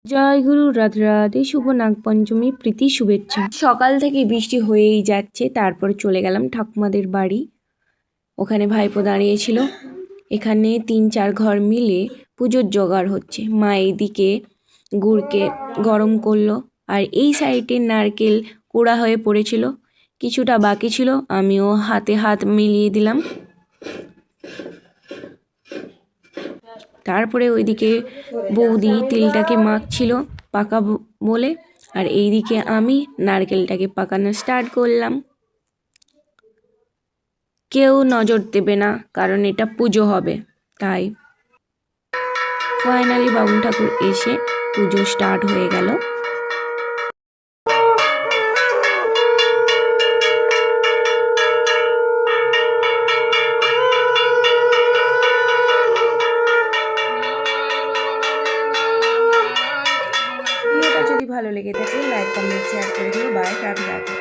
জয় গুরু, রাধে রাধে, শুভ নাগপঞ্চমী, প্রীতি শুভেচ্ছা। সকাল থেকে বৃষ্টি হয়েই যাচ্ছে। তারপর চলে গেলাম ঠাকুমাদের বাড়ি। ওখানে ভাইপো দাঁড়িয়েছিল। এখানে 3-4 ঘর মিলে পুজোর জোগাড় হচ্ছে। মা এইদিকে গুড়কে গরম করলো, আর এই সাইডে নারকেল কুড়া হয়ে পড়েছিল, কিছুটা বাকি ছিল, আমিও হাতে হাত মিলিয়ে দিলাম। তারপরে ওইদিকে বৌদি তিলটাকে মাখছিল পাকা বলে, আর এইদিকে আমি নারকেলটাকে পাকানো স্টার্ট করলাম। কেউ নজর দেবে না, কারণ এটা পুজো হবে। তাই ফাইনালি বামুন ঠাকুর এসে পুজো স্টার্ট হয়ে গেল। ভিডিওটা যদি ভালো লেগে থাকে লাইক, কমেন্ট, শেয়ার করে দিও। বাই, রাধে রাধে।